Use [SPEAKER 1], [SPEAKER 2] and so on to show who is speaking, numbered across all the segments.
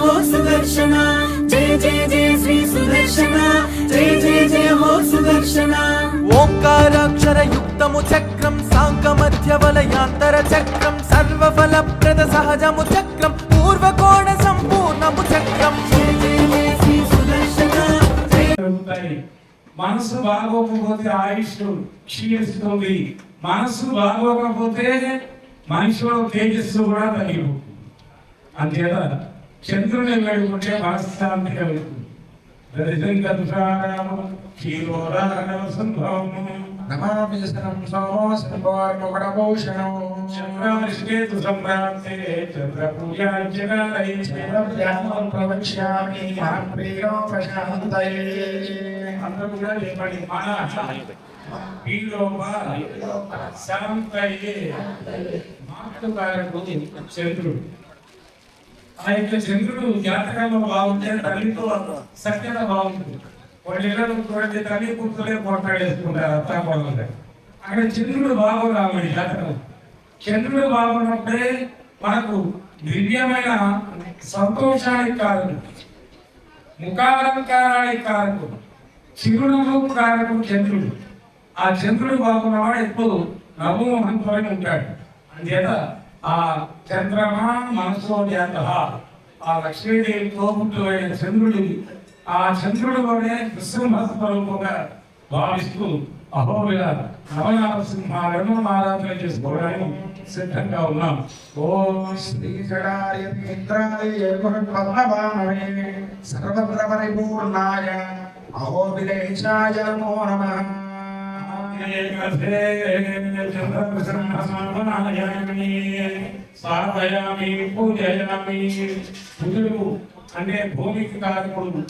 [SPEAKER 1] हो सुदर्शन, जय जय जय श्री सुदर्शन, जय जय जय हो सुदर्शन।
[SPEAKER 2] ओंकाराक्षर युक्तमु चक्रम सांकमध्य वलयांतर चक्रम सर्वफलप्रद सहजमु चक्रम पूर्वकोण संपूर्णमु चक्रम।
[SPEAKER 1] जय जय जय श्री सुदर्शन।
[SPEAKER 3] మనసు బాగోకపోతే ఆయుష్ క్షీణిస్తుంది, మనసు బాగోకపోతే మనిషిలో తేజస్సు కూడా తగ్గిపోతుంది. అంతేత చంద్రుని వేడుకుంటే మనశ్శాంతి కలుగుతుంది. చంద్రుడు ఆ యొక్క చంద్రుడు జాతకంలో బాగుంటే తల్లితో సఖ్యత బాగుంటుంది. వాళ్ళ ఇళ్ళలో చూడండి, తల్లి కూతురే పోట్లాడేసుకుంటారు అత్తా కోడలు. అక్కడ చంద్రుడు బాగున్నాడు జాతకం. చంద్రుడు బాగున్నప్పుడే మనకు దివ్యమైన సంతోషానికి కారణం, ముఖాలంకారానికి కారణం, చిరునవ్వు కారణం చంద్రుడు. ఆ చంద్రుడు బాగున్నవాడు ఎప్పుడు నవ్వుమోహంతో ఉంటాడు. అంచేత ఆ చంద్రమా మనసో జాత, ఆ లక్ష్మీదేవి తోబుట్టు అయిన చంద్రుడి, ఆ చంద్రుడిలోనే నృసింహస్వరూపంగా భావిస్తూ అహోబిల నవనారసింహాలను ఆరాధన చేసుకోవడానికి సిద్ధంగా ఉన్నాం. ఓం శ్రీ
[SPEAKER 4] సర్వత్ర పరిపూర్ణాయ అహోబిలేశాయ నమో నమః.
[SPEAKER 3] బుధుడు అంటే భూమికి కారకుడు,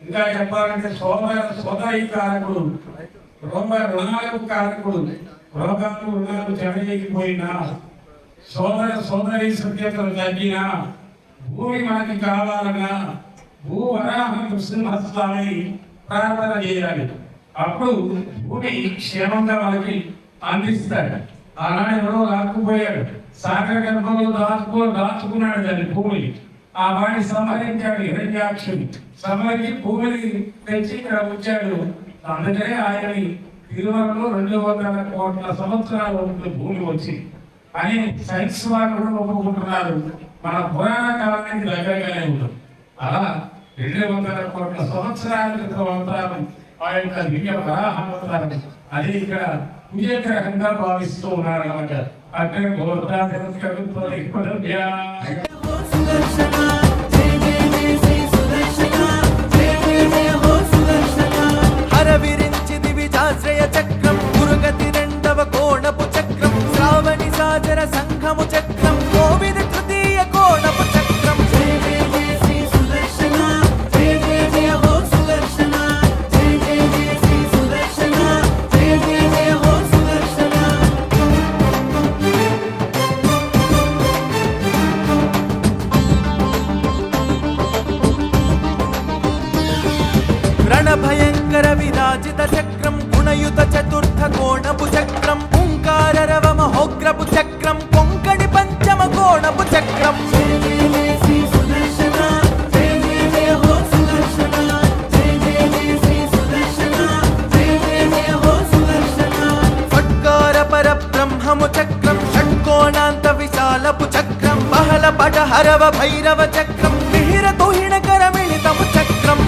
[SPEAKER 3] ఇంకా చెప్పాలంటే సోదరి కారకుడు, రుణాలకు కారకుడు. రుణాలు చెడగిపోయినా, సోదరి సభ్యతలు తగ్గినా, భూమి మనకి కావాలన్నా భూవరాహ నృసింహస్వామి ప్రార్థన చేయాలి. అప్పుడు భూమి క్షేమంగా మనకి అందిస్తాడు. ఆనాడు ఎవరో రాకపోయాడు, సాగర గర్భంలో దాచుకున్నాడు దాన్ని భూమిని. ఆ వాడిని సంహరించాడు హిరణ్యాక్షుని. సంహరించి భూమిని తెచ్చి ఇక్కడ ఉంచాడు. అందుకనే ఆయనని తిరుమలలో 200 కోట్ల సంవత్సరాలు ఉంటుంది భూమి వచ్చి అని సైన్స్ వాళ్ళు కూడా ఒప్పుకుంటున్నారు. మన పురాణ కాలానికి దగ్గరగానే ఉంటుంది. అలా 200 కోట్ల సంవత్సరాల క్రితం అవతారం ఆ యొక్క దివ్య వరాహావతారం. అది ఇక్కడ విజయగ్రహంగా భావిస్తూ ఉన్నారు అన్నమాట. అక్కడ
[SPEAKER 2] హరవిరించి దివిజాశ్రయ చక్రం గురుగతి 2వ కోణపు చక్రం శ్రావణి సాజర సంఘము చక్రం కోవిద తృతీయ కోణపు చక్రం. రణభయంకర విరాజిత చక్రం గుణయుత చతుర్థ కోణపు చక్రం ఓంకార రవ మహోగ్రపు చక్రం కొంకణి పంచమ కోణపు చక్రం. ఫట్కార పర బ్రహ్మము చక్రం షట్కోణాంత విశాలపు చక్రం బహల పట హరవ భైరవ చక్రం మిహిర తుహిణ కర మిళితము చక్రం.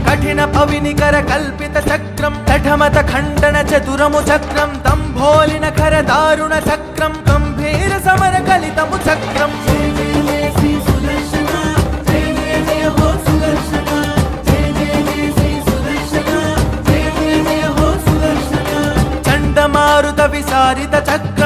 [SPEAKER 2] కఠిన పవినికర కల్పిత చక్రం కఠమత ఖండన చతురము చక్రం తంభోలిన ఖర దారుణ చక్రం గంభీర సమర కలితము చక్రం. చండమారుత విసారిత చక్రం